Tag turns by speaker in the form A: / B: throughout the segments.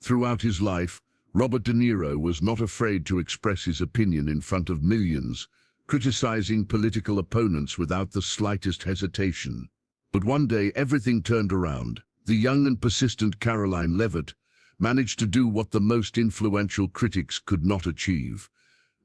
A: Throughout his life, Robert De Niro was not afraid to express his opinion in front of millions, criticizing political opponents without the slightest hesitation. But one day everything turned around. The young and persistent Karoline Leavitt managed to do what the most influential critics could not achieve: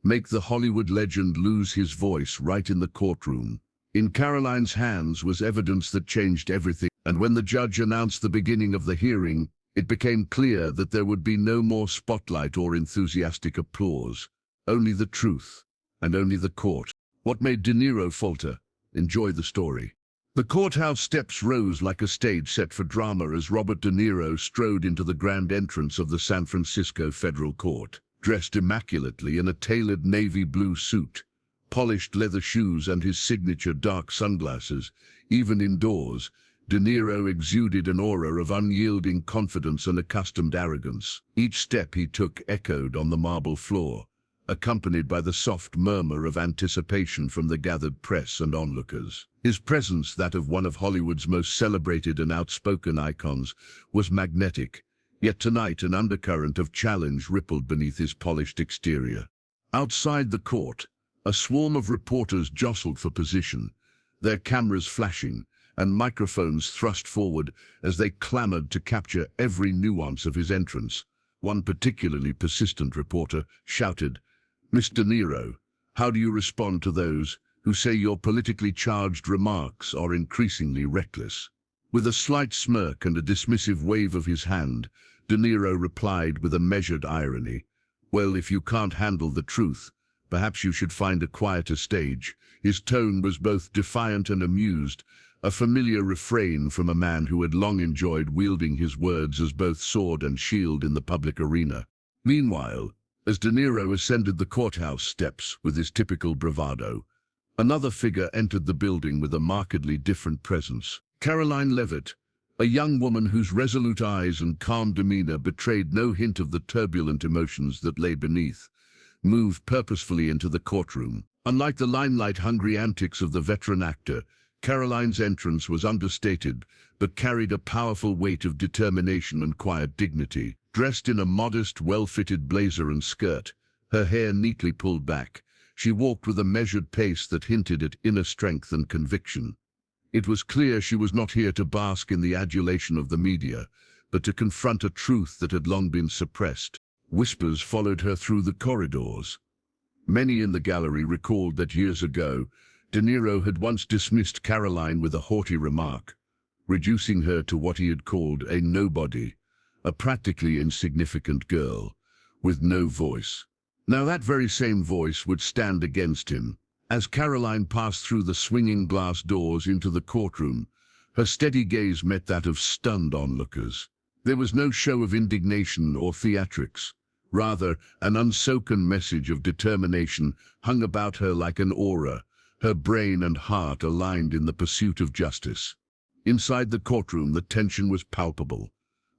A: make the Hollywood legend lose his voice right in the courtroom. In Karoline's hands was evidence that changed everything, and when the judge announced the beginning of the hearing, it became clear that there would be no more spotlight or enthusiastic applause. Only the truth, and only the court. What made De Niro falter? Enjoy the story. The courthouse steps rose like a stage set for drama as Robert De Niro strode into the grand entrance of the San Francisco federal court. Dressed immaculately in a tailored navy blue suit, polished leather shoes and his signature dark sunglasses, even indoors, De Niro exuded an aura of unyielding confidence and accustomed arrogance. Each step he took echoed on the marble floor, accompanied by the soft murmur of anticipation from the gathered press and onlookers. His presence, that of one of Hollywood's most celebrated and outspoken icons, was magnetic, yet tonight an undercurrent of challenge rippled beneath his polished exterior. Outside the court, a swarm of reporters jostled for position, their cameras flashing and microphones thrust forward as they clamored to capture every nuance of his entrance. One particularly persistent reporter shouted, "Mr. Niro, how do you respond to those who say your politically charged remarks are increasingly reckless?" With a slight smirk and a dismissive wave of his hand, De Niro replied with a measured irony, "Well, if you can't handle the truth, perhaps you should find a quieter stage." His tone was both defiant and amused, a familiar refrain from a man who had long enjoyed wielding his words as both sword and shield in the public arena. Meanwhile, as De Niro ascended the courthouse steps with his typical bravado, another figure entered the building with a markedly different presence. Karoline Leavitt, a young woman whose resolute eyes and calm demeanor betrayed no hint of the turbulent emotions that lay beneath, moved purposefully into the courtroom. Unlike the limelight-hungry antics of the veteran actor, Karoline's entrance was understated, but carried a powerful weight of determination and quiet dignity. Dressed in a modest, well-fitted blazer and skirt, her hair neatly pulled back, she walked with a measured pace that hinted at inner strength and conviction. It was clear she was not here to bask in the adulation of the media, but to confront a truth that had long been suppressed. Whispers followed her through the corridors. Many in the gallery recalled that years ago, De Niro had once dismissed Karoline with a haughty remark, reducing her to what he had called a nobody, a practically insignificant girl, with no voice. Now that very same voice would stand against him. As Karoline passed through the swinging glass doors into the courtroom, her steady gaze met that of stunned onlookers. There was no show of indignation or theatrics. Rather, an unspoken message of determination hung about her like an aura, her brain and heart aligned in the pursuit of justice. Inside the courtroom, the tension was palpable.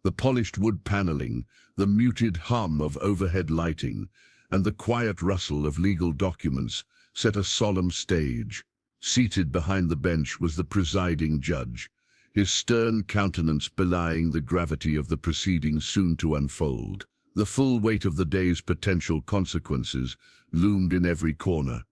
A: The polished wood paneling, the muted hum of overhead lighting, and the quiet rustle of legal documents set a solemn stage. Seated behind the bench was the presiding judge, his stern countenance belying the gravity of the proceedings soon to unfold. The full weight of the day's potential consequences loomed in every corner.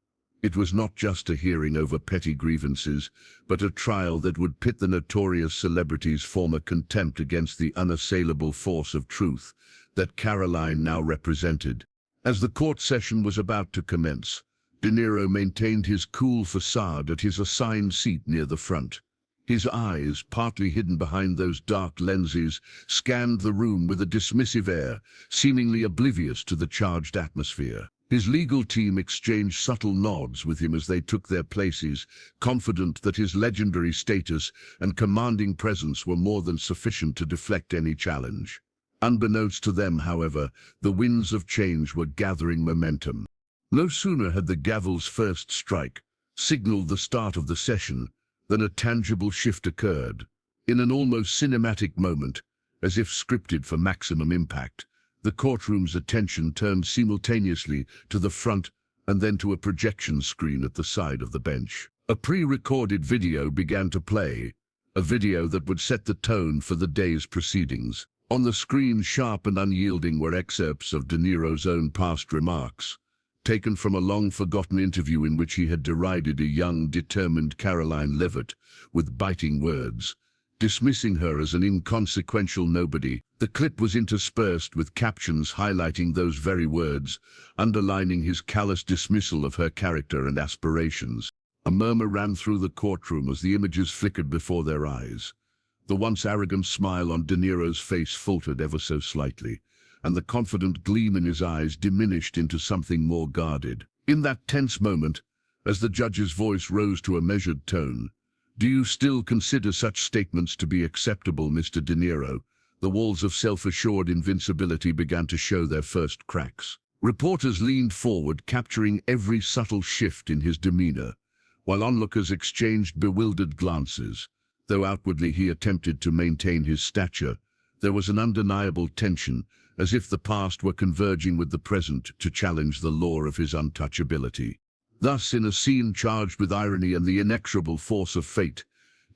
A: It was not just a hearing over petty grievances, but a trial that would pit the notorious celebrity's former contempt against the unassailable force of truth that Karoline now represented. As the court session was about to commence, De Niro maintained his cool facade at his assigned seat near the front. His eyes, partly hidden behind those dark lenses, scanned the room with a dismissive air, seemingly oblivious to the charged atmosphere. His legal team exchanged subtle nods with him as they took their places, confident that his legendary status and commanding presence were more than sufficient to deflect any challenge. Unbeknownst to them, however, the winds of change were gathering momentum. No sooner had the gavel's first strike signaled the start of the session than a tangible shift occurred. In an almost cinematic moment, as if scripted for maximum impact, the courtroom's attention turned simultaneously to the front and then to a projection screen at the side of the bench. A pre-recorded video began to play, a video that would set the tone for the day's proceedings. On the screen, sharp and unyielding, were excerpts of De Niro's own past remarks, taken from a long-forgotten interview in which he had derided a young, determined Karoline Leavitt with biting words, dismissing her as an inconsequential nobody. The clip was interspersed with captions highlighting those very words, underlining his callous dismissal of her character and aspirations. A murmur ran through the courtroom as the images flickered before their eyes. The once arrogant smile on De Niro's face faltered ever so slightly, and the confident gleam in his eyes diminished into something more guarded. In that tense moment, as the judge's voice rose to a measured tone, "Do you still consider such statements to be acceptable, Mr. De Niro?" The walls of self-assured invincibility began to show their first cracks. Reporters leaned forward, capturing every subtle shift in his demeanor, while onlookers exchanged bewildered glances. Though outwardly he attempted to maintain his stature, there was an undeniable tension, as if the past were converging with the present to challenge the law of his untouchability. Thus, in a scene charged with irony and the inexorable force of fate,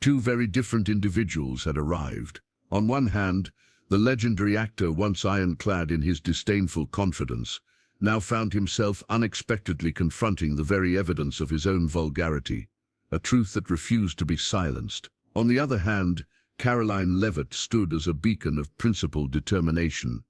A: two very different individuals had arrived. On one hand, the legendary actor, once ironclad in his disdainful confidence, now found himself unexpectedly confronting the very evidence of his own vulgarity, a truth that refused to be silenced. On the other hand, Karoline Leavitt stood as a beacon of principled determination,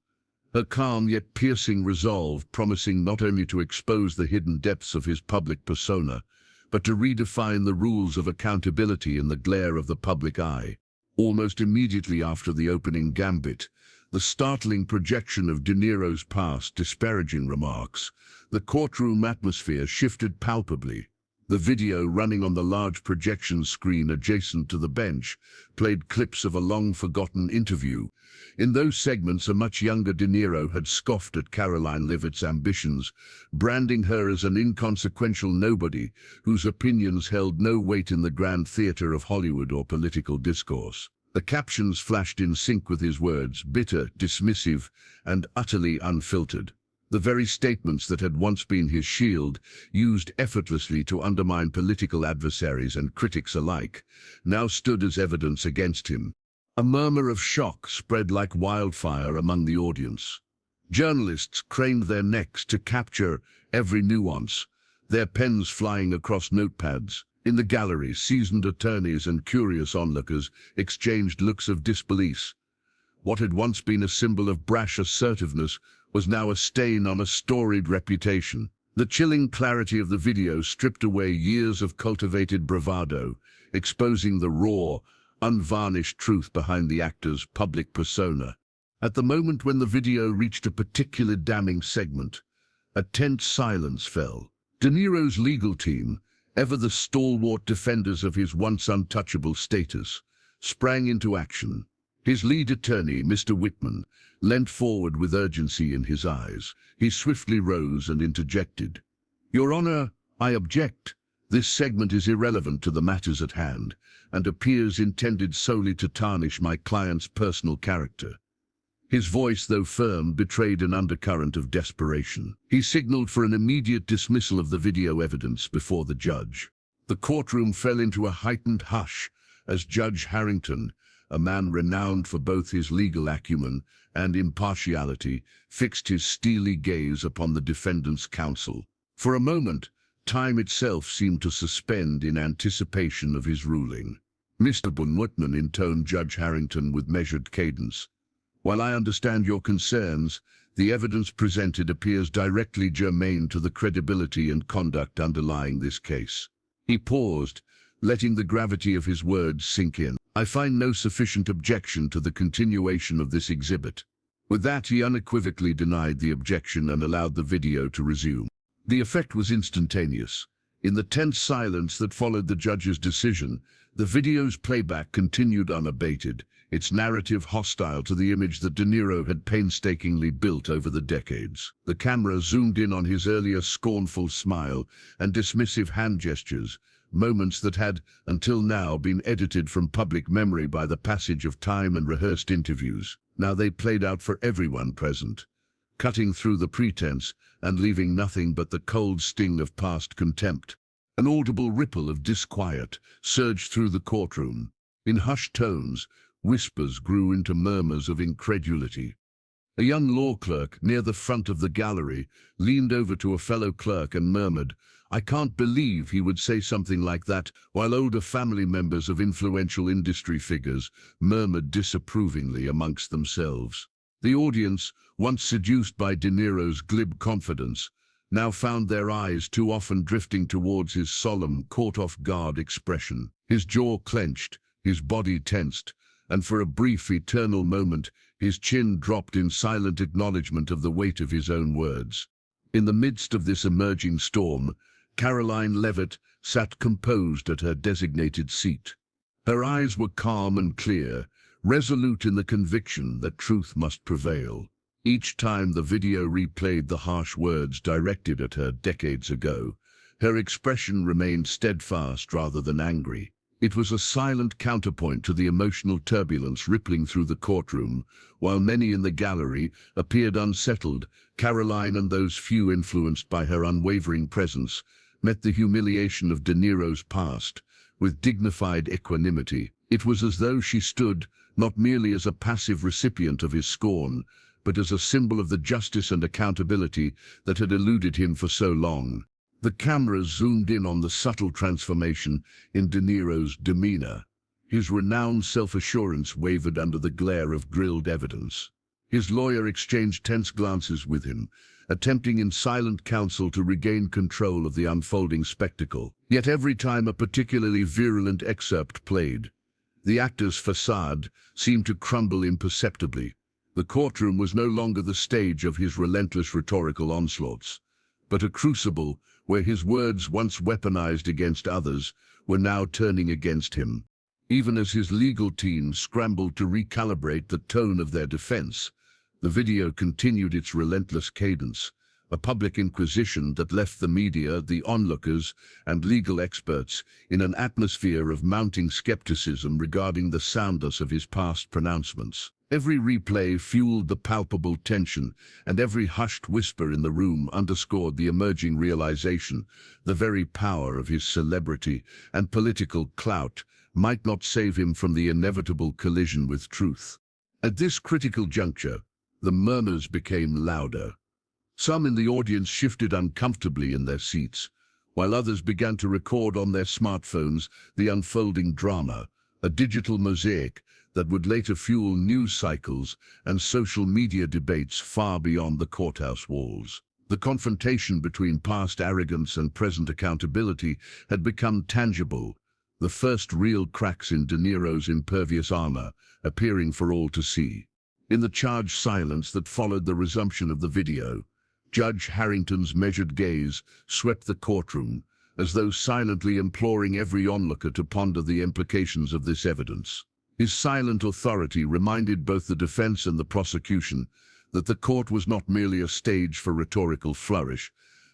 A: her calm yet piercing resolve promising not only to expose the hidden depths of his public persona, but to redefine the rules of accountability in the glare of the public eye. Almost immediately after the opening gambit, the startling projection of De Niro's past disparaging remarks, the courtroom atmosphere shifted palpably. The video, running on the large projection screen adjacent to the bench, played clips of a long-forgotten interview. In those segments, a much younger De Niro had scoffed at Karoline Leavitt's ambitions, branding her as an inconsequential nobody whose opinions held no weight in the grand theater of Hollywood or political discourse. The captions flashed in sync with his words, bitter, dismissive, and utterly unfiltered. The very statements that had once been his shield, used effortlessly to undermine political adversaries and critics alike, now stood as evidence against him. A murmur of shock spread like wildfire among the audience. Journalists craned their necks to capture every nuance, their pens flying across notepads. In the gallery, seasoned attorneys and curious onlookers exchanged looks of disbelief. What had once been a symbol of brash assertiveness was now a stain on a storied reputation. The chilling clarity of the video stripped away years of cultivated bravado, exposing the raw, unvarnished truth behind the actor's public persona. At the moment when the video reached a particular damning segment, a tense silence fell. De Niro's legal team, ever the stalwart defenders of his once untouchable status, sprang into action. His lead attorney, Mr. Whitman, leant forward with urgency in his eyes. He swiftly rose and interjected. "Your Honor, I object. This segment is irrelevant to the matters at hand, and appears intended solely to tarnish my client's personal character." His voice, though firm, betrayed an undercurrent of desperation. He signaled for an immediate dismissal of the video evidence before the judge. The courtroom fell into a heightened hush as Judge Harrington, a man renowned for both his legal acumen and impartiality, fixed his steely gaze upon the defendant's counsel. For a moment, time itself seemed to suspend in anticipation of his ruling. "Mr. Whitman," intoned Judge Harrington with measured cadence, "while I understand your concerns, the evidence presented appears directly germane to the credibility and conduct underlying this case." He paused, letting the gravity of his words sink in. "I find no sufficient objection to the continuation of this exhibit." With that, he unequivocally denied the objection and allowed the video to resume. The effect was instantaneous. In the tense silence that followed the judge's decision, the video's playback continued unabated, its narrative hostile to the image that De Niro had painstakingly built over the decades. The camera zoomed in on his earlier scornful smile and dismissive hand gestures, moments that had, until now, been edited from public memory by the passage of time and rehearsed interviews. Now they played out for everyone present, cutting through the pretense and leaving nothing but the cold sting of past contempt. An audible ripple of disquiet surged through the courtroom. In hushed tones, Whispers grew into murmurs of incredulity. A young law clerk near the front of the gallery leaned over to a fellow clerk and murmured, "I can't believe he would say something like that," while older family members of influential industry figures murmured disapprovingly amongst themselves. The audience, once seduced by De Niro's glib confidence, now found their eyes too often drifting towards his solemn, caught-off-guard expression. His jaw clenched, his body tensed, and for a brief, eternal moment, his chin dropped in silent acknowledgement of the weight of his own words. In the midst of this emerging storm, Karoline Leavitt sat composed at her designated seat. Her eyes were calm and clear, resolute in the conviction that truth must prevail. Each time the video replayed the harsh words directed at her decades ago, her expression remained steadfast rather than angry. It was a silent counterpoint to the emotional turbulence rippling through the courtroom. While many in the gallery appeared unsettled, Karoline and those few influenced by her unwavering presence met the humiliation of De Niro's past with dignified equanimity. It was as though she stood not merely as a passive recipient of his scorn, but as a symbol of the justice and accountability that had eluded him for so long. The cameras zoomed in on the subtle transformation in De Niro's demeanor. His renowned self-assurance wavered under the glare of grilled evidence. His lawyer exchanged tense glances with him, attempting in silent counsel to regain control of the unfolding spectacle. Yet every time a particularly virulent excerpt played, the actor's facade seemed to crumble imperceptibly. The courtroom was no longer the stage of his relentless rhetorical onslaughts, but a crucible where his words, once weaponized against others, were now turning against him. Even as his legal team scrambled to recalibrate the tone of their defense, the video continued its relentless cadence, a public inquisition that left the media, the onlookers, and legal experts in an atmosphere of mounting skepticism regarding the soundness of his past pronouncements. Every replay fueled the palpable tension, and every hushed whisper in the room underscored the emerging realization the very power of his celebrity and political clout might not save him from the inevitable collision with truth. At this critical juncture, the murmurs became louder. Some in the audience shifted uncomfortably in their seats, while others began to record on their smartphones the unfolding drama, a digital mosaic that would later fuel news cycles and social media debates far beyond the courthouse walls. The confrontation between past arrogance and present accountability had become tangible, the first real cracks in De Niro's impervious armor appearing for all to see. In the charged silence that followed the resumption of the video, Judge Harrington's measured gaze swept the courtroom, as though silently imploring every onlooker to ponder the implications of this evidence. His silent authority reminded both the defense and the prosecution that the court was not merely a stage for rhetorical flourish,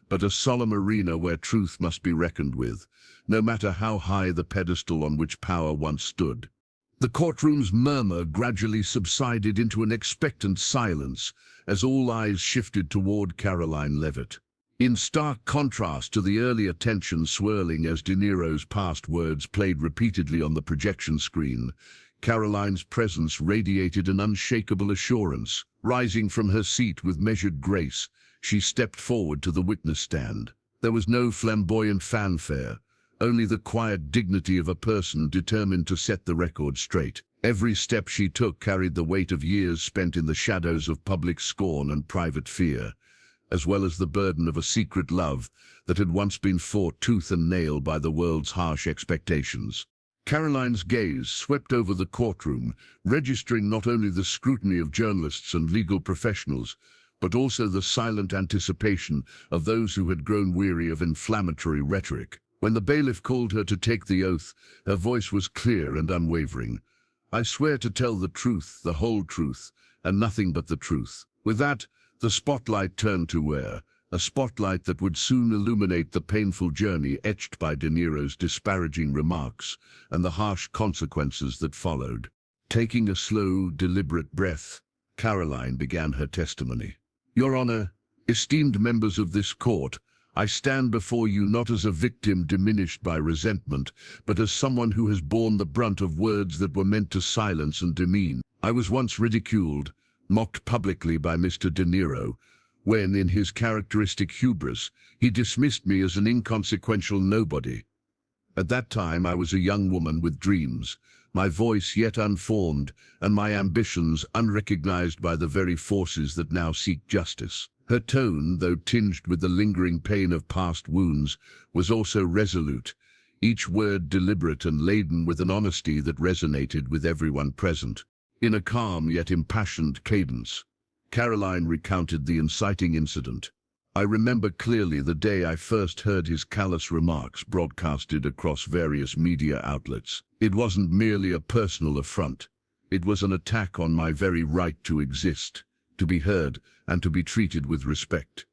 A: but a solemn arena where truth must be reckoned with, no matter how high the pedestal on which power once stood. The courtroom's murmur gradually subsided into an expectant silence as all eyes shifted toward Karoline Leavitt. In stark contrast to the earlier tension swirling as De Niro's past words played repeatedly on the projection screen, Karoline's presence radiated an unshakable assurance. Rising from her seat with measured grace, she stepped forward to the witness stand. There was no flamboyant fanfare, only the quiet dignity of a person determined to set the record straight. Every step she took carried the weight of years spent in the shadows of public scorn and private fear, as well as the burden of a secret love that had once been fought tooth and nail by the world's harsh expectations. Karoline's gaze swept over the courtroom, registering not only the scrutiny of journalists and legal professionals, but also the silent anticipation of those who had grown weary of inflammatory rhetoric. When the bailiff called her to take the oath, her voice was clear and unwavering. "I swear to tell the truth, the whole truth, and nothing but the truth." With that, the spotlight turned to her, a spotlight that would soon illuminate the painful journey etched by De Niro's disparaging remarks and the harsh consequences that followed. Taking a slow, deliberate breath, Karoline began her testimony. "Your Honor, esteemed members of this court, I stand before you not as a victim diminished by resentment, but as someone who has borne the brunt of words that were meant to silence and demean. I was once ridiculed, mocked publicly by Mr. De Niro, when, in his characteristic hubris, he dismissed me as an inconsequential nobody. At that time I was a young woman with dreams, my voice yet unformed, and my ambitions unrecognized by the very forces that now seek justice. Her tone, though tinged with the lingering pain of past wounds, was also resolute, each word deliberate and laden with an honesty that resonated with everyone present. In a calm yet impassioned cadence, Karoline recounted the inciting incident. I remember clearly the day I first heard his callous remarks broadcasted across various media outlets. It wasn't merely a personal affront. It was an attack on my very right to exist, to be heard, and to be treated with respect.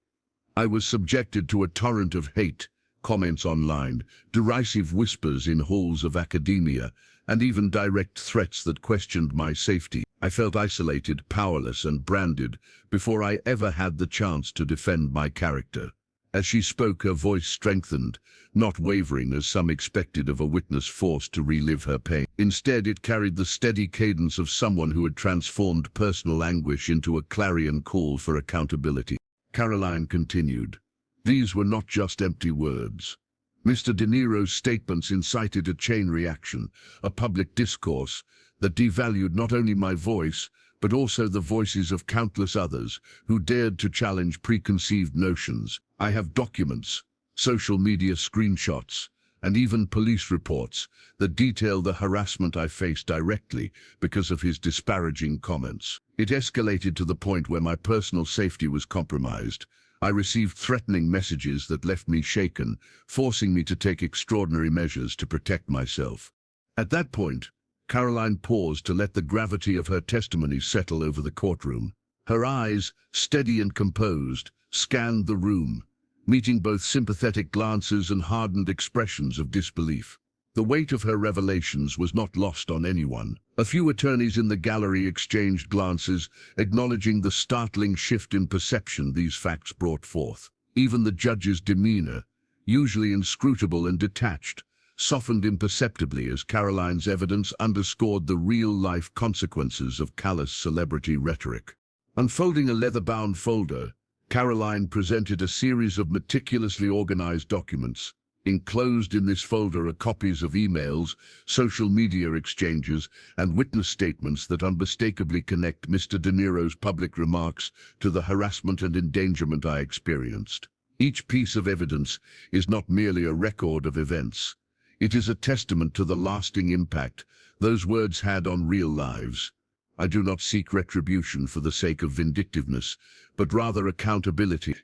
A: I was subjected to a torrent of hate, comments online, derisive whispers in halls of academia, and even direct threats that questioned my safety. I felt isolated, powerless, and branded before I ever had the chance to defend my character. As she spoke, her voice strengthened, not wavering as some expected of a witness forced to relive her pain. Instead, it carried the steady cadence of someone who had transformed personal anguish into a clarion call for accountability. Karoline continued, "These were not just empty words. Mr. De Niro's statements incited a chain reaction, a public discourse that devalued not only my voice, but also the voices of countless others who dared to challenge preconceived notions. I have documents, social media screenshots, and even police reports that detail the harassment I faced directly because of his disparaging comments. It escalated to the point where my personal safety was compromised. I received threatening messages that left me shaken, forcing me to take extraordinary measures to protect myself." At that point, Karoline paused to let the gravity of her testimony settle over the courtroom. Her eyes, steady and composed, scanned the room, meeting both sympathetic glances and hardened expressions of disbelief. The weight of her revelations was not lost on anyone. A few attorneys in the gallery exchanged glances, acknowledging the startling shift in perception these facts brought forth. Even the judge's demeanor, usually inscrutable and detached, softened imperceptibly as Karoline's evidence underscored the real-life consequences of callous celebrity rhetoric. Unfolding a leather-bound folder, Karoline presented a series of meticulously organized documents. Enclosed in this folder are copies of emails, social media exchanges, and witness statements that unmistakably connect Mr. De Niro's public remarks to the harassment and endangerment I experienced. Each piece of evidence is not merely a record of events. It is a testament to the lasting impact those words had on real lives. I do not seek retribution for the sake of vindictiveness, but rather accountability.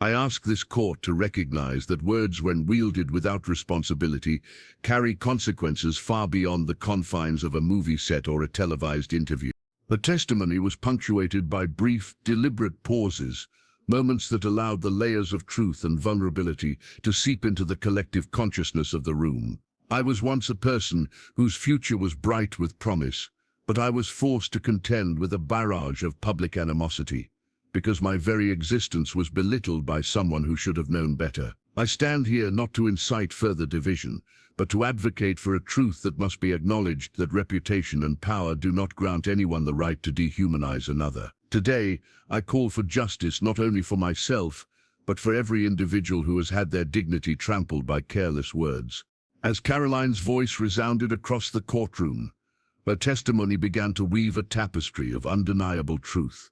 A: I ask this court to recognize that words, when wielded without responsibility, carry consequences far beyond the confines of a movie set or a televised interview. The testimony was punctuated by brief, deliberate pauses, moments that allowed the layers of truth and vulnerability to seep into the collective consciousness of the room. I was once a person whose future was bright with promise, but I was forced to contend with a barrage of public animosity, because my very existence was belittled by someone who should have known better. I stand here not to incite further division, but to advocate for a truth that must be acknowledged: that reputation and power do not grant anyone the right to dehumanize another. Today, I call for justice not only for myself, but for every individual who has had their dignity trampled by careless words. As Karoline's voice resounded across the courtroom, her testimony began to weave a tapestry of undeniable truth.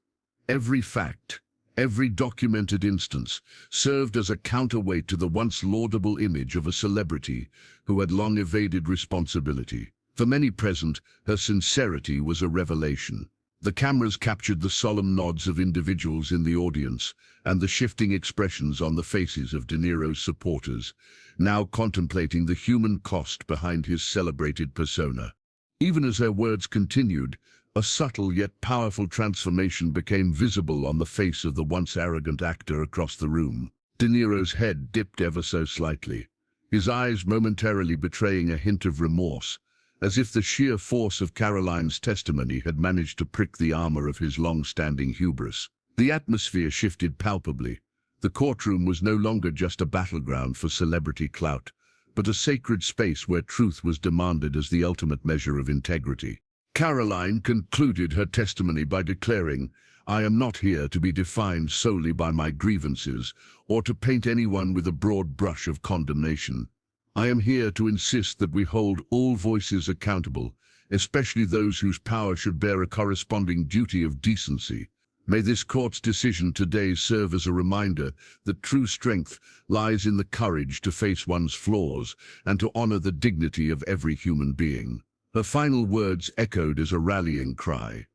A: Every fact, every documented instance, served as a counterweight to the once laudable image of a celebrity who had long evaded responsibility. For many present, her sincerity was a revelation. The cameras captured the solemn nods of individuals in the audience and the shifting expressions on the faces of De Niro's supporters, now contemplating the human cost behind his celebrated persona. Even as her words continued, a subtle yet powerful transformation became visible on the face of the once arrogant actor across the room. De Niro's head dipped ever so slightly, his eyes momentarily betraying a hint of remorse, as if the sheer force of Karoline's testimony had managed to prick the armor of his long-standing hubris. The atmosphere shifted palpably. The courtroom was no longer just a battleground for celebrity clout, but a sacred space where truth was demanded as the ultimate measure of integrity. Karoline concluded her testimony by declaring, "I am not here to be defined solely by my grievances or to paint anyone with a broad brush of condemnation. I am here to insist that we hold all voices accountable, especially those whose power should bear a corresponding duty of decency. May this court's decision today serve as a reminder that true strength lies in the courage to face one's flaws and to honor the dignity of every human being." Her final words echoed as a rallying cry,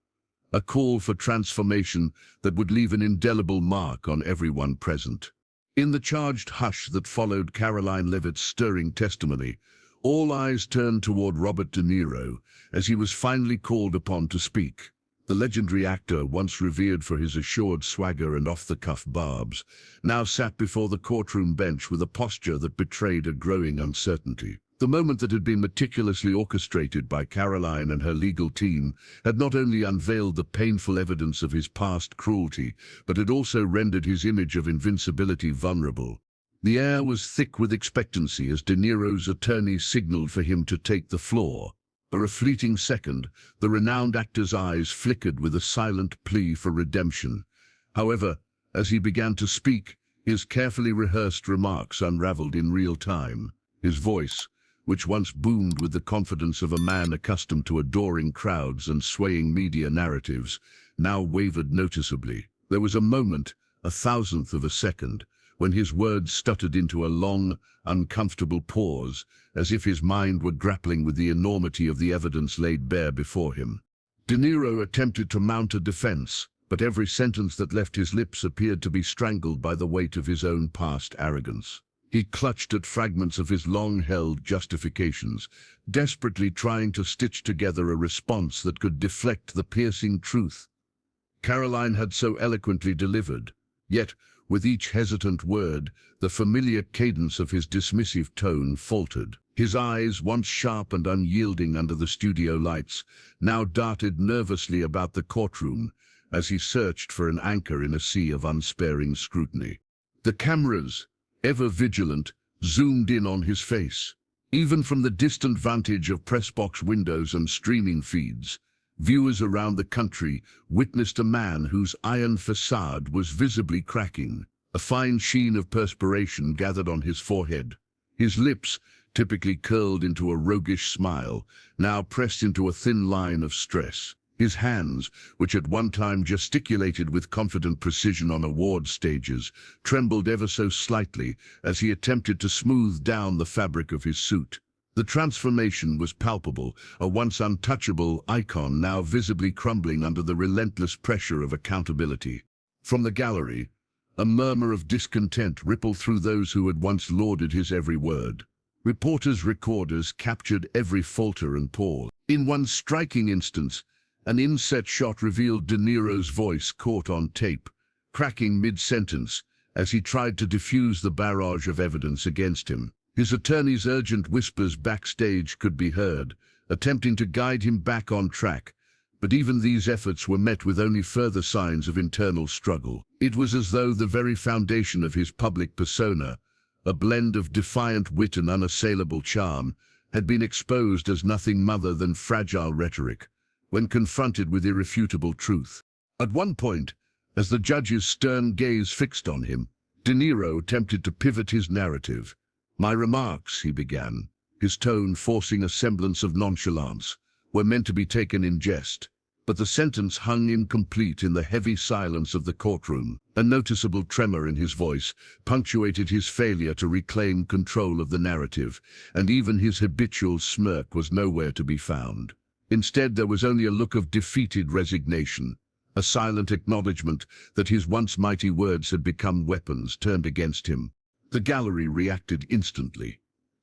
A: a call for transformation that would leave an indelible mark on everyone present. In the charged hush that followed Karoline Leavitt's stirring testimony, all eyes turned toward Robert De Niro as he was finally called upon to speak. The legendary actor, once revered for his assured swagger and off-the-cuff barbs, now sat before the courtroom bench with a posture that betrayed a growing uncertainty. The moment that had been meticulously orchestrated by Karoline and her legal team had not only unveiled the painful evidence of his past cruelty, but had also rendered his image of invincibility vulnerable. The air was thick with expectancy as De Niro's attorney signaled for him to take the floor. For a fleeting second, the renowned actor's eyes flickered with a silent plea for redemption. However, as he began to speak, his carefully rehearsed remarks unraveled in real time. His voice, which once boomed with the confidence of a man accustomed to adoring crowds and swaying media narratives, now wavered noticeably. There was a moment, a thousandth of a second, when his words stuttered into a long, uncomfortable pause, as if his mind were grappling with the enormity of the evidence laid bare before him. De Niro attempted to mount a defense, but every sentence that left his lips appeared to be strangled by the weight of his own past arrogance. He clutched at fragments of his long-held justifications, desperately trying to stitch together a response that could deflect the piercing truth Karoline had so eloquently delivered. Yet, with each hesitant word, the familiar cadence of his dismissive tone faltered. His eyes, once sharp and unyielding under the studio lights, now darted nervously about the courtroom as he searched for an anchor in a sea of unsparing scrutiny. The cameras, ever vigilant, zoomed in on his face. Even from the distant vantage of press box windows and streaming feeds, viewers around the country witnessed a man whose iron facade was visibly cracking. A fine sheen of perspiration gathered on his forehead. His lips, typically curled into a roguish smile, now pressed into a thin line of stress. His hands, which at one time gesticulated with confident precision on award stages, trembled ever so slightly as he attempted to smooth down the fabric of his suit. The transformation was palpable, a once untouchable icon now visibly crumbling under the relentless pressure of accountability. From the gallery, a murmur of discontent rippled through those who had once lauded his every word. Reporters captured every falter and pause. In one striking instance, an inset shot revealed De Niro's voice caught on tape, cracking mid-sentence as he tried to diffuse the barrage of evidence against him. His attorney's urgent whispers backstage could be heard, attempting to guide him back on track, but even these efforts were met with only further signs of internal struggle. It was as though the very foundation of his public persona, a blend of defiant wit and unassailable charm, had been exposed as nothing other than fragile rhetoric when confronted with irrefutable truth. At one point, as the judge's stern gaze fixed on him, De Niro attempted to pivot his narrative. "My remarks," he began, his tone forcing a semblance of nonchalance, "were meant to be taken in jest." But the sentence hung incomplete in the heavy silence of the courtroom. A noticeable tremor in his voice punctuated his failure to reclaim control of the narrative, and even his habitual smirk was nowhere to be found. Instead, there was only a look of defeated resignation, a silent acknowledgement that his once mighty words had become weapons turned against him. The gallery reacted instantly.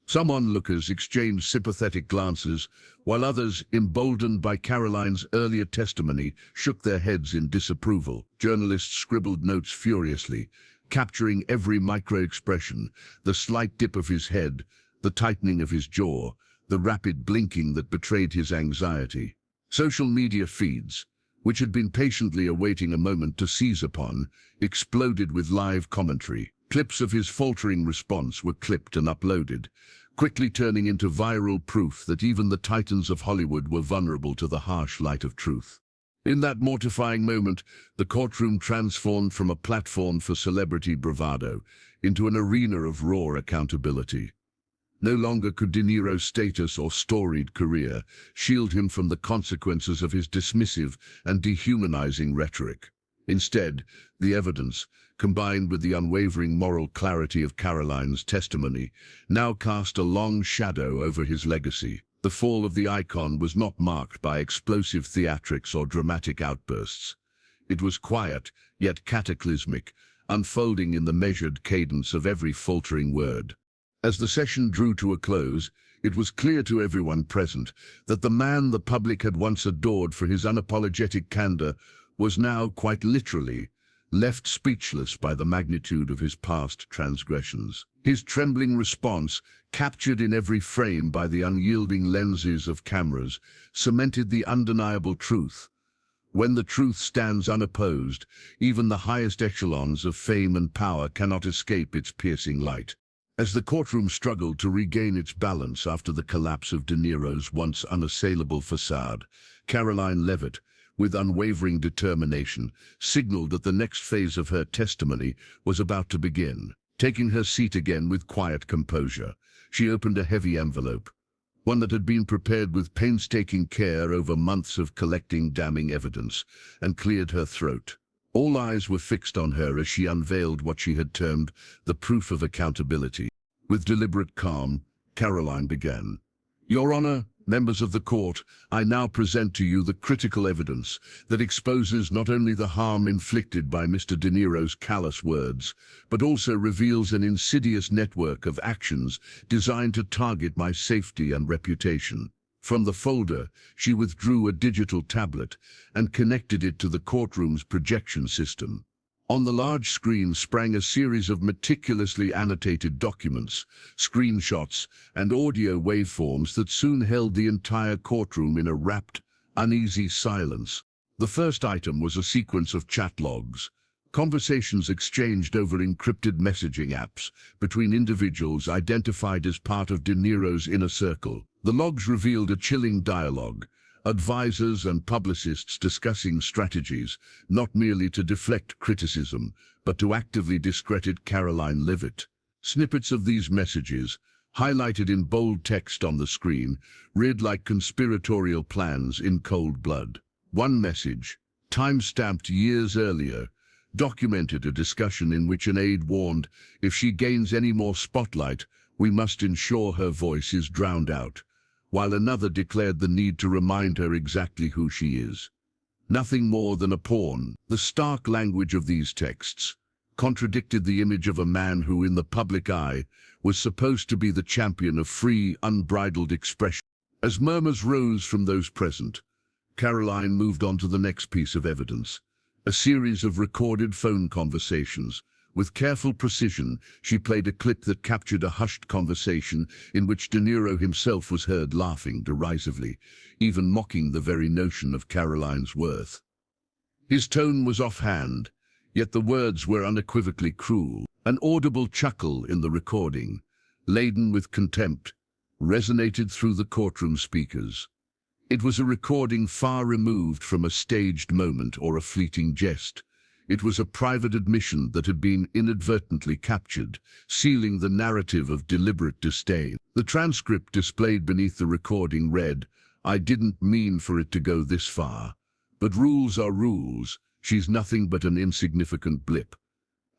A: Some onlookers exchanged sympathetic glances, while others, emboldened by Karoline's earlier testimony, shook their heads in disapproval. Journalists scribbled notes furiously, capturing every micro-expression, the slight dip of his head, the tightening of his jaw, the rapid blinking that betrayed his anxiety. Social media feeds, which had been patiently awaiting a moment to seize upon, exploded with live commentary. Clips of his faltering response were clipped and uploaded, quickly turning into viral proof that even the titans of Hollywood were vulnerable to the harsh light of truth. In that mortifying moment, the courtroom transformed from a platform for celebrity bravado into an arena of raw accountability. No longer could De Niro's status or storied career shield him from the consequences of his dismissive and dehumanizing rhetoric. Instead, the evidence, combined with the unwavering moral clarity of Karoline's testimony, now cast a long shadow over his legacy. The fall of the icon was not marked by explosive theatrics or dramatic outbursts. It was quiet, yet cataclysmic, unfolding in the measured cadence of every faltering word. As the session drew to a close, it was clear to everyone present that the man the public had once adored for his unapologetic candor was now, quite literally, left speechless by the magnitude of his past transgressions. His trembling response, captured in every frame by the unyielding lenses of cameras, cemented the undeniable truth. When the truth stands unopposed, even the highest echelons of fame and power cannot escape its piercing light. As the courtroom struggled to regain its balance after the collapse of De Niro's once unassailable facade, Karoline Leavitt, with unwavering determination, signaled that the next phase of her testimony was about to begin. Taking her seat again with quiet composure, she opened a heavy envelope, one that had been prepared with painstaking care over months of collecting damning evidence, and cleared her throat. All eyes were fixed on her as she unveiled what she had termed the proof of accountability. With deliberate calm, Karoline began. "Your Honor, members of the court, I now present to you the critical evidence that exposes not only the harm inflicted by Mr. De Niro's callous words, but also reveals an insidious network of actions designed to target my safety and reputation." From the folder, she withdrew a digital tablet and connected it to the courtroom's projection system. On the large screen sprang a series of meticulously annotated documents, screenshots, and audio waveforms that soon held the entire courtroom in a rapt, uneasy silence. The first item was a sequence of chat logs, conversations exchanged over encrypted messaging apps between individuals identified as part of De Niro's inner circle. The logs revealed a chilling dialogue, advisors and publicists discussing strategies, not merely to deflect criticism, but to actively discredit Karoline Leavitt. Snippets of these messages, highlighted in bold text on the screen, read like conspiratorial plans in cold blood. One message, time-stamped years earlier, documented a discussion in which an aide warned, "If she gains any more spotlight, we must ensure her voice is drowned out," while another declared the need to remind her exactly who she is. Nothing more than a pawn. The stark language of these texts contradicted the image of a man who, in the public eye, was supposed to be the champion of free, unbridled expression. As murmurs rose from those present, Karoline moved on to the next piece of evidence, a series of recorded phone conversations. With careful precision, she played a clip that captured a hushed conversation in which De Niro himself was heard laughing derisively, even mocking the very notion of Karoline's worth. His tone was offhand, yet the words were unequivocally cruel. An audible chuckle in the recording, laden with contempt, resonated through the courtroom speakers. It was a recording far removed from a staged moment or a fleeting jest. It was a private admission that had been inadvertently captured, sealing the narrative of deliberate disdain. The transcript displayed beneath the recording read, "I didn't mean for it to go this far. But rules are rules. She's nothing but an insignificant blip."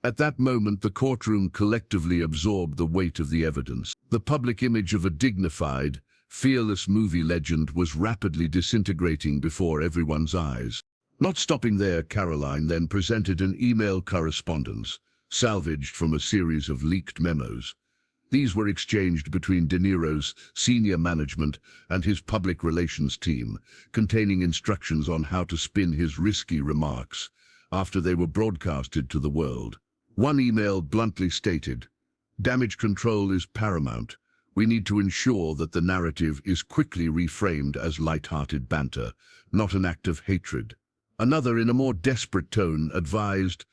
A: At that moment, the courtroom collectively absorbed the weight of the evidence. The public image of a dignified, fearless movie legend was rapidly disintegrating before everyone's eyes. Not stopping there, Karoline then presented an email correspondence, salvaged from a series of leaked memos. These were exchanged between De Niro's senior management and his public relations team, containing instructions on how to spin his risky remarks after they were broadcasted to the world. One email bluntly stated, "Damage control is paramount. We need to ensure that the narrative is quickly reframed as light-hearted banter, not an act of hatred." Another, in a more desperate tone, advised,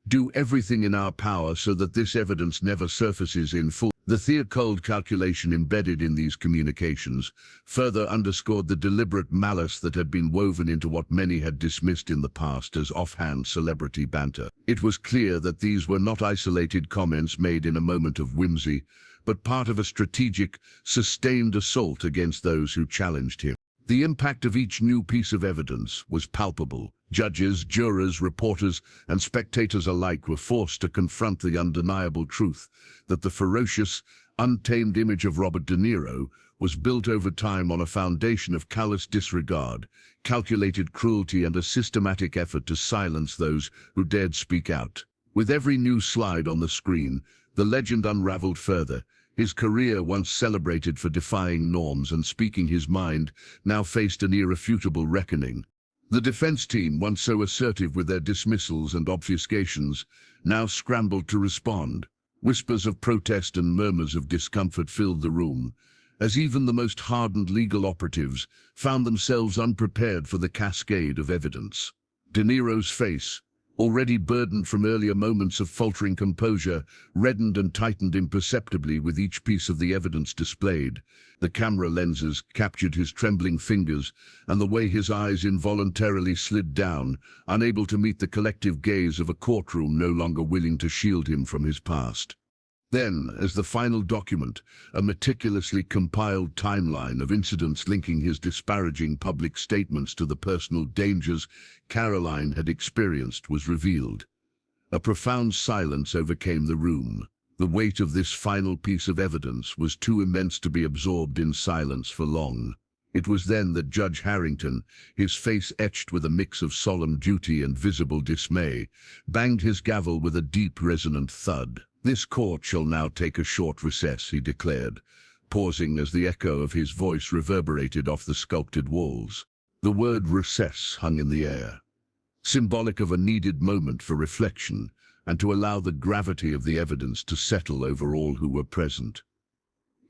A: "Do everything in our power so that this evidence never surfaces in full." The cold calculation embedded in these communications further underscored the deliberate malice that had been woven into what many had dismissed in the past as offhand celebrity banter. It was clear that these were not isolated comments made in a moment of whimsy, but part of a strategic, sustained assault against those who challenged him. The impact of each new piece of evidence was palpable. Judges, jurors, reporters, and spectators alike were forced to confront the undeniable truth that the ferocious, untamed image of Robert De Niro was built over time on a foundation of callous disregard, calculated cruelty, and a systematic effort to silence those who dared speak out. With every new slide on the screen, the legend unraveled further. His career, once celebrated for defying norms and speaking his mind, now faced an irrefutable reckoning. The defense team, once so assertive with their dismissals and obfuscations, now scrambled to respond. Whispers of protest and murmurs of discomfort filled the room, as even the most hardened legal operatives found themselves unprepared for the cascade of evidence. De Niro's face, already burdened from earlier moments of faltering composure, reddened and tightened imperceptibly with each piece of the evidence displayed. The camera lenses captured his trembling fingers and the way his eyes involuntarily slid down, unable to meet the collective gaze of a courtroom no longer willing to shield him from his past. Then, as the final document, a meticulously compiled timeline of incidents linking his disparaging public statements to the personal dangers Karoline had experienced, was revealed, a profound silence overcame the room. The weight of this final piece of evidence was too immense to be absorbed in silence for long. It was then that Judge Harrington, his face etched with a mix of solemn duty and visible dismay, banged his gavel with a deep, resonant thud. "This court shall now take a short recess," he declared, pausing as the echo of his voice reverberated off the sculpted walls. The word recess hung in the air, symbolic of a needed moment for reflection and to allow the gravity of the evidence to settle over all who were present.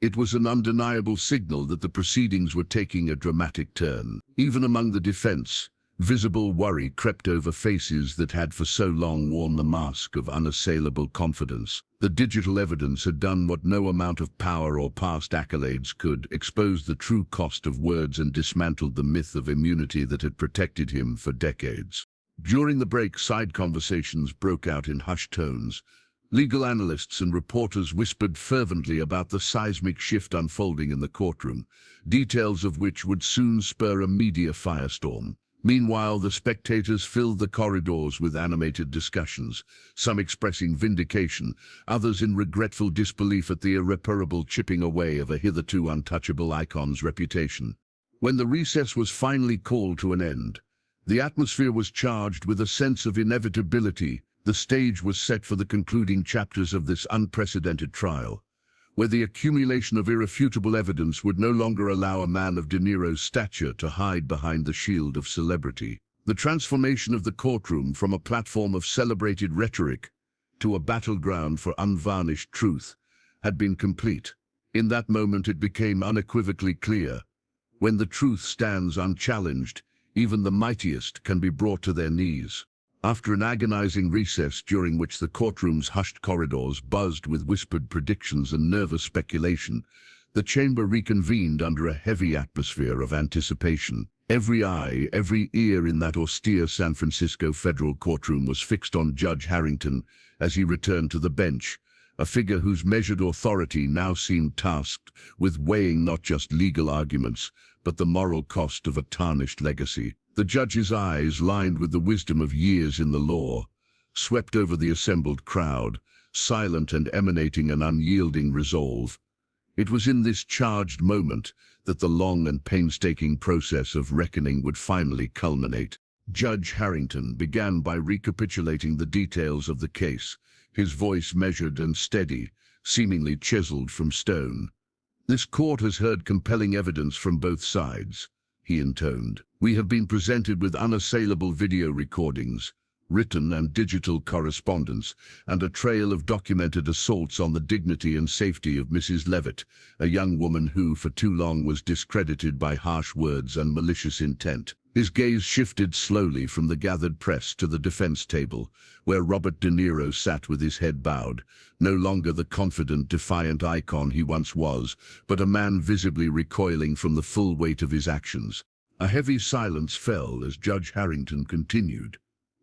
A: It was an undeniable signal that the proceedings were taking a dramatic turn. Even among the defense, visible worry crept over faces that had for so long worn the mask of unassailable confidence. The digital evidence had done what no amount of power or past accolades could: expose the true cost of words and dismantled the myth of immunity that had protected him for decades. During the break, side conversations broke out in hushed tones. Legal analysts and reporters whispered fervently about the seismic shift unfolding in the courtroom, details of which would soon spur a media firestorm. Meanwhile, the spectators filled the corridors with animated discussions, some expressing vindication, others in regretful disbelief at the irreparable chipping away of a hitherto untouchable icon's reputation. When the recess was finally called to an end, the atmosphere was charged with a sense of inevitability. The stage was set for the concluding chapters of this unprecedented trial, where the accumulation of irrefutable evidence would no longer allow a man of De Niro's stature to hide behind the shield of celebrity. The transformation of the courtroom from a platform of celebrated rhetoric to a battleground for unvarnished truth had been complete. In that moment it became unequivocally clear: when the truth stands unchallenged, even the mightiest can be brought to their knees. After an agonizing recess during which the courtroom's hushed corridors buzzed with whispered predictions and nervous speculation, the chamber reconvened under a heavy atmosphere of anticipation. Every eye, every ear in that austere San Francisco federal courtroom was fixed on Judge Harrington as he returned to the bench, a figure whose measured authority now seemed tasked with weighing not just legal arguments, but the moral cost of a tarnished legacy. The judge's eyes, lined with the wisdom of years in the law, swept over the assembled crowd, silent and emanating an unyielding resolve. It was in this charged moment that the long and painstaking process of reckoning would finally culminate. Judge Harrington began by recapitulating the details of the case, his voice measured and steady, seemingly chiseled from stone. "This court has heard compelling evidence from both sides," he intoned. "We have been presented with unassailable video recordings, written and digital correspondence, and a trail of documented assaults on the dignity and safety of Mrs. Leavitt, a young woman who for too long was discredited by harsh words and malicious intent. His gaze shifted slowly from the gathered press to the defense table, where Robert De Niro sat with his head bowed, no longer the confident, defiant icon he once was, but a man visibly recoiling from the full weight of his actions. A heavy silence fell as Judge Harrington continued.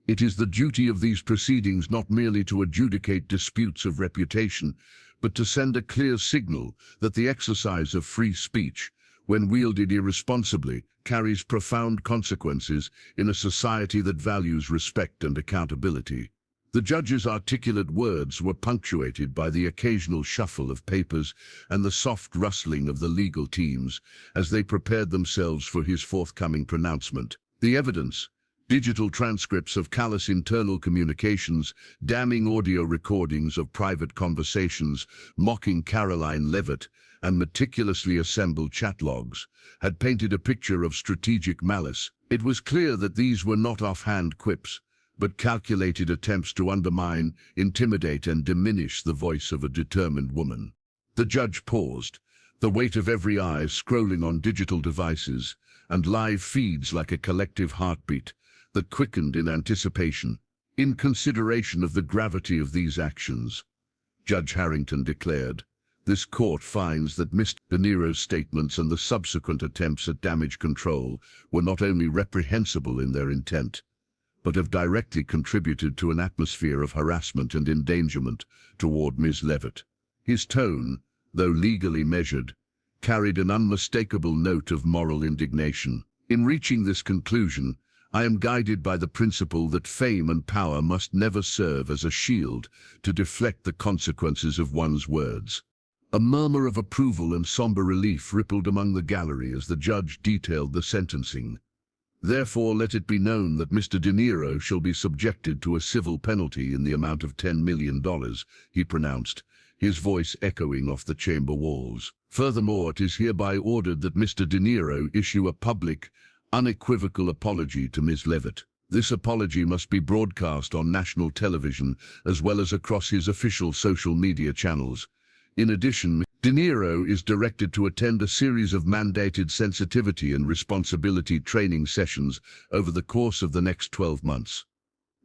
A: It is the duty of these proceedings not merely to adjudicate disputes of reputation, but to send a clear signal that the exercise of free speech, when wielded irresponsibly, carries profound consequences in a society that values respect and accountability. The judge's articulate words were punctuated by the occasional shuffle of papers and the soft rustling of the legal teams as they prepared themselves for his forthcoming pronouncement. The evidence, digital transcripts of callous internal communications, damning audio recordings of private conversations, mocking Karoline Leavitt, and meticulously assembled chat logs, had painted a picture of strategic malice. It was clear that these were not offhand quips, but calculated attempts to undermine, intimidate, and diminish the voice of a determined woman. The judge paused, the weight of every eye scrolling on digital devices and live feeds like a collective heartbeat that quickened in anticipation. In consideration of the gravity of these actions, Judge Harrington declared, "This court finds that Mr. De Niro's statements and the subsequent attempts at damage control were not only reprehensible in their intent, but have directly contributed to an atmosphere of harassment and endangerment toward Ms. Leavitt." His tone, though legally measured, carried an unmistakable note of moral indignation. In reaching this conclusion, I am guided by the principle that fame and power must never serve as a shield to deflect the consequences of one's words. A murmur of approval and somber relief rippled among the gallery as the judge detailed the sentencing. "Therefore let it be known that Mr. De Niro shall be subjected to a civil penalty in the amount of $10 million, he pronounced, his voice echoing off the chamber walls. "Furthermore, it is hereby ordered that Mr. De Niro issue a public, unequivocal apology to Ms. Leavitt. This apology must be broadcast on national television as well as across his official social media channels. In addition, De Niro is directed to attend a series of mandated sensitivity and responsibility training sessions over the course of the next 12 months.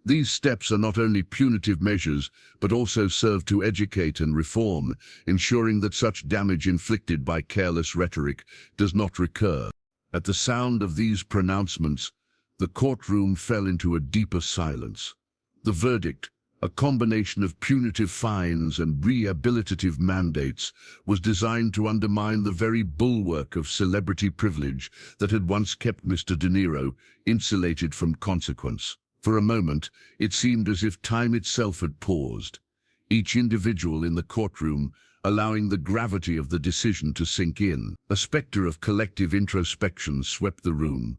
A: These steps are not only punitive measures, but also serve to educate and reform, ensuring that such damage inflicted by careless rhetoric does not recur." At the sound of these pronouncements, the courtroom fell into a deeper silence. The verdict, a combination of punitive fines and rehabilitative mandates, was designed to undermine the very bulwark of celebrity privilege that had once kept Mr. De Niro insulated from consequence. For a moment, it seemed as if time itself had paused, each individual in the courtroom allowing the gravity of the decision to sink in. A specter of collective introspection swept the room.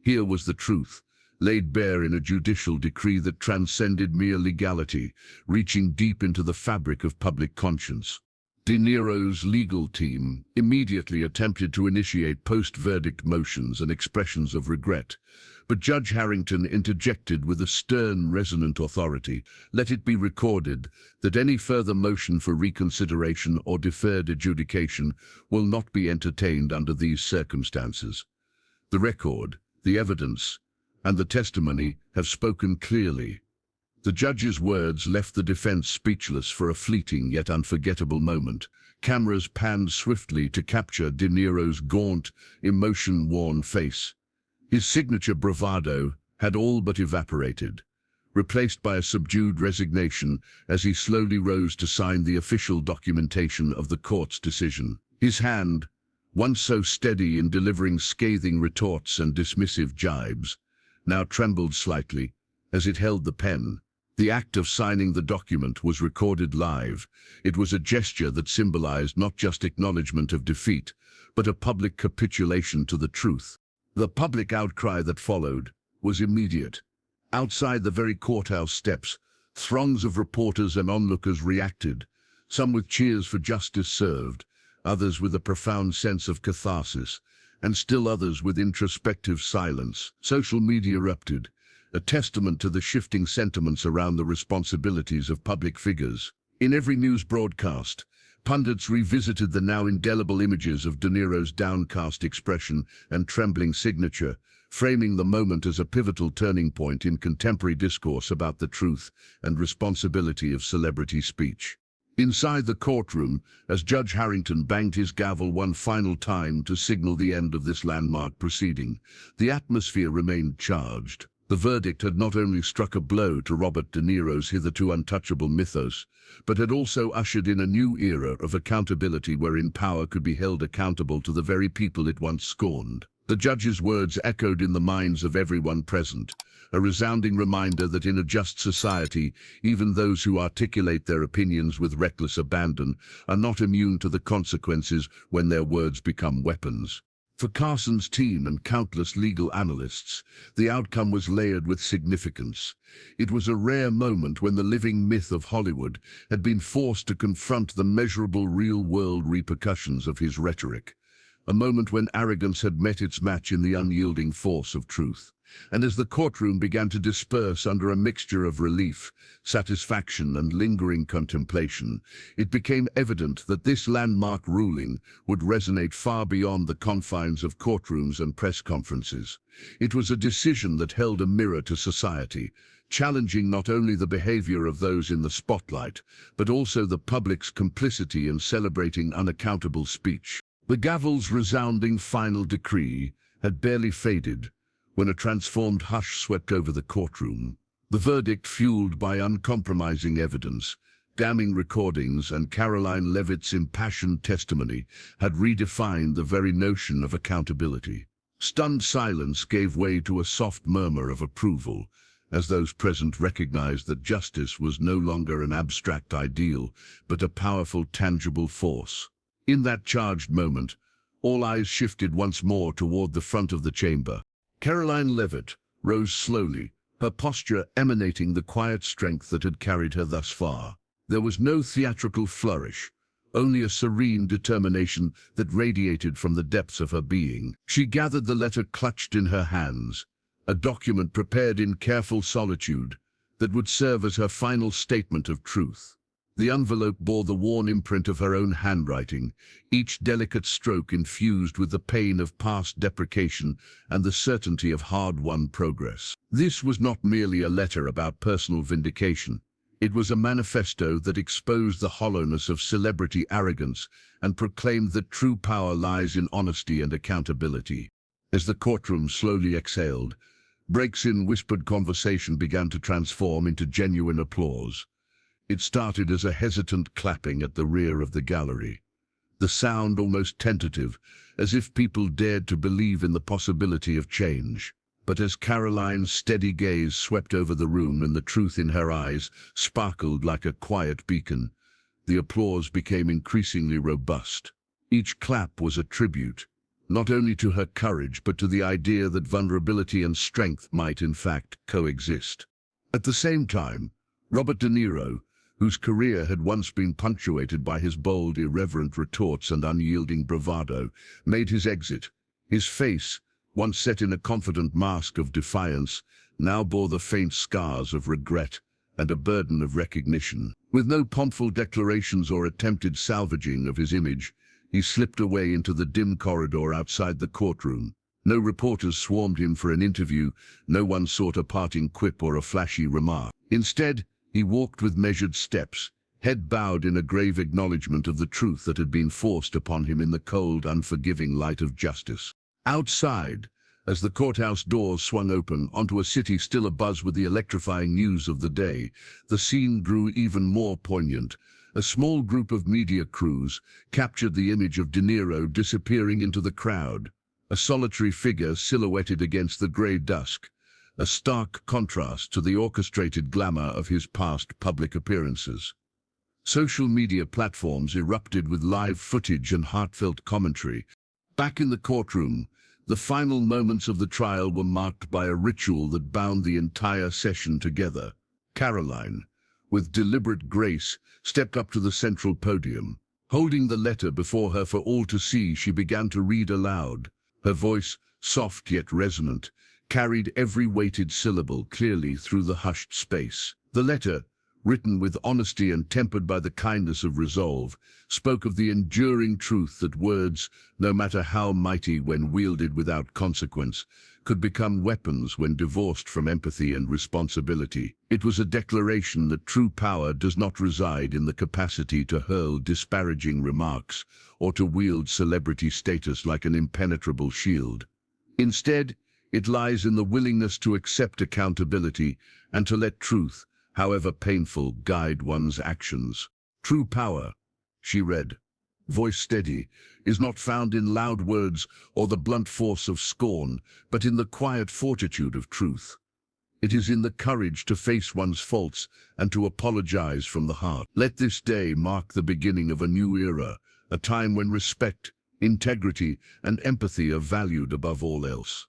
A: Here was the truth, laid bare in a judicial decree that transcended mere legality, reaching deep into the fabric of public conscience. De Niro's legal team immediately attempted to initiate post-verdict motions and expressions of regret, but Judge Harrington interjected with a stern, resonant authority. "Let it be recorded that any further motion for reconsideration or deferred adjudication will not be entertained under these circumstances. The record, the evidence, and the testimony have spoken clearly." The judge's words left the defense speechless for a fleeting yet unforgettable moment. Cameras panned swiftly to capture De Niro's gaunt, emotion-worn face. His signature bravado had all but evaporated, replaced by a subdued resignation as he slowly rose to sign the official documentation of the court's decision. His hand, once so steady in delivering scathing retorts and dismissive jibes, now trembled slightly as it held the pen. The act of signing the document was recorded live. It was a gesture that symbolized not just acknowledgement of defeat, but a public capitulation to the truth. The public outcry that followed was immediate. Outside the very courthouse steps, throngs of reporters and onlookers reacted, some with cheers for justice served, others with a profound sense of catharsis, and still others with introspective silence. Social media erupted, a testament to the shifting sentiments around the responsibilities of public figures. In every news broadcast, pundits revisited the now indelible images of De Niro's downcast expression and trembling signature, framing the moment as a pivotal turning point in contemporary discourse about the truth and responsibility of celebrity speech. Inside the courtroom, as Judge Harrington banged his gavel one final time to signal the end of this landmark proceeding, the atmosphere remained charged. The verdict had not only struck a blow to Robert De Niro's hitherto untouchable mythos, but had also ushered in a new era of accountability wherein power could be held accountable to the very people it once scorned. The judge's words echoed in the minds of everyone present, a resounding reminder that in a just society, even those who articulate their opinions with reckless abandon are not immune to the consequences when their words become weapons. For Carson's team and countless legal analysts, the outcome was layered with significance. It was a rare moment when the living myth of Hollywood had been forced to confront the measurable real-world repercussions of his rhetoric. A moment when arrogance had met its match in the unyielding force of truth. And as the courtroom began to disperse under a mixture of relief, satisfaction, and lingering contemplation, it became evident that this landmark ruling would resonate far beyond the confines of courtrooms and press conferences. It was a decision that held a mirror to society, challenging not only the behavior of those in the spotlight, but also the public's complicity in celebrating unaccountable speech. The gavel's resounding final decree had barely faded when a transformed hush swept over the courtroom. The verdict, fueled by uncompromising evidence, damning recordings, and Karoline Leavitt's impassioned testimony, had redefined the very notion of accountability. Stunned silence gave way to a soft murmur of approval, as those present recognized that justice was no longer an abstract ideal, but a powerful, tangible force. In that charged moment, all eyes shifted once more toward the front of the chamber. Karoline Leavitt rose slowly, her posture emanating the quiet strength that had carried her thus far. There was no theatrical flourish, only a serene determination that radiated from the depths of her being. She gathered the letter clutched in her hands, a document prepared in careful solitude that would serve as her final statement of truth. The envelope bore the worn imprint of her own handwriting, each delicate stroke infused with the pain of past deprecation and the certainty of hard-won progress. This was not merely a letter about personal vindication. It was a manifesto that exposed the hollowness of celebrity arrogance and proclaimed that true power lies in honesty and accountability. As the courtroom slowly exhaled, breaks in whispered conversation began to transform into genuine applause. It started as a hesitant clapping at the rear of the gallery, the sound almost tentative, as if people dared to believe in the possibility of change. But as Karoline's steady gaze swept over the room and the truth in her eyes sparkled like a quiet beacon, the applause became increasingly robust. Each clap was a tribute, not only to her courage, but to the idea that vulnerability and strength might in fact coexist. At the same time, Robert De Niro, whose career had once been punctuated by his bold, irreverent retorts and unyielding bravado, made his exit. His face, once set in a confident mask of defiance, now bore the faint scars of regret and a burden of recognition. With no pompous declarations or attempted salvaging of his image, he slipped away into the dim corridor outside the courtroom. No reporters swarmed him for an interview, no one sought a parting quip or a flashy remark. Instead, he walked with measured steps, head bowed in a grave acknowledgement of the truth that had been forced upon him in the cold, unforgiving light of justice. Outside, as the courthouse doors swung open onto a city still abuzz with the electrifying news of the day, the scene grew even more poignant. A small group of media crews captured the image of De Niro disappearing into the crowd, a solitary figure silhouetted against the grey dusk, a stark contrast to the orchestrated glamour of his past public appearances. Social media platforms erupted with live footage and heartfelt commentary. Back in the courtroom, the final moments of the trial were marked by a ritual that bound the entire session together. Karoline, with deliberate grace, stepped up to the central podium. Holding the letter before her for all to see, she began to read aloud. Her voice, soft yet resonant, carried every weighted syllable clearly through the hushed space. The letter, written with honesty and tempered by the kindness of resolve, spoke of the enduring truth that words, no matter how mighty when wielded without consequence, could become weapons when divorced from empathy and responsibility. It was a declaration that true power does not reside in the capacity to hurl disparaging remarks or to wield celebrity status like an impenetrable shield. Instead, it lies in the willingness to accept accountability and to let truth, however painful, guide one's actions. True power, she read, voice steady, is not found in loud words or the blunt force of scorn, but in the quiet fortitude of truth. It is in the courage to face one's faults and to apologize from the heart. Let this day mark the beginning of a new era, a time when respect, integrity, and empathy are valued above all else.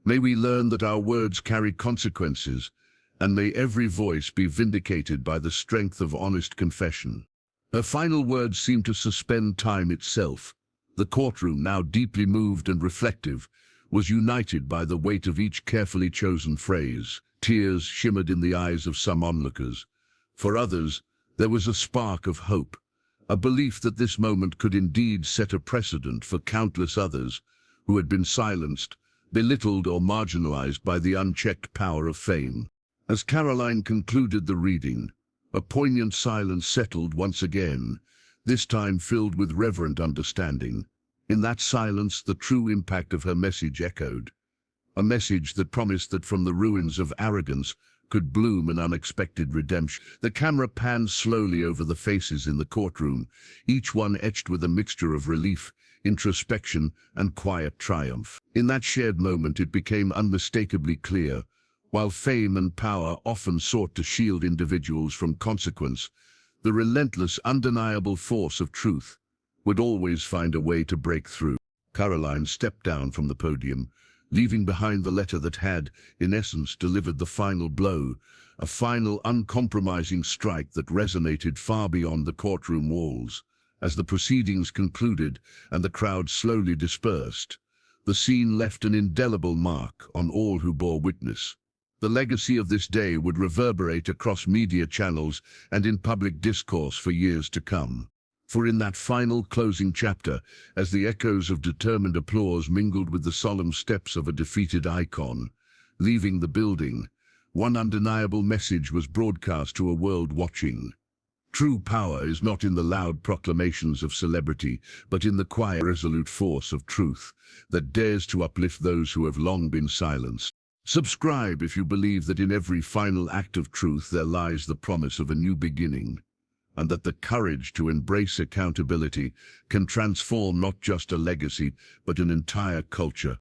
A: May we learn that our words carry consequences, and may every voice be vindicated by the strength of honest confession. Her final words seemed to suspend time itself. The courtroom, now deeply moved and reflective, was united by the weight of each carefully chosen phrase. Tears shimmered in the eyes of some onlookers. For others, there was a spark of hope, a belief that this moment could indeed set a precedent for countless others who had been silenced, belittled or marginalized by the unchecked power of fame. As Karoline concluded the reading, a poignant silence settled once again, this time filled with reverent understanding. In that silence, the true impact of her message echoed, a message that promised that from the ruins of arrogance could bloom an unexpected redemption. The camera panned slowly over the faces in the courtroom, each one etched with a mixture of relief, introspection, and quiet triumph. In that shared moment, it became unmistakably clear: while fame and power often sought to shield individuals from consequence, the relentless, undeniable force of truth would always find a way to break through. Karoline stepped down from the podium, leaving behind the letter that had, in essence, delivered the final blow, a final, uncompromising strike that resonated far beyond the courtroom walls. As the proceedings concluded and the crowd slowly dispersed, the scene left an indelible mark on all who bore witness. The legacy of this day would reverberate across media channels and in public discourse for years to come. For in that final closing chapter, as the echoes of determined applause mingled with the solemn steps of a defeated icon, leaving the building, one undeniable message was broadcast to a world watching. True power is not in the loud proclamations of celebrity, but in the quiet, resolute force of truth that dares to uplift those who have long been silenced. Subscribe if you believe that in every final act of truth there lies the promise of a new beginning, and that the courage to embrace accountability can transform not just a legacy, but an entire culture.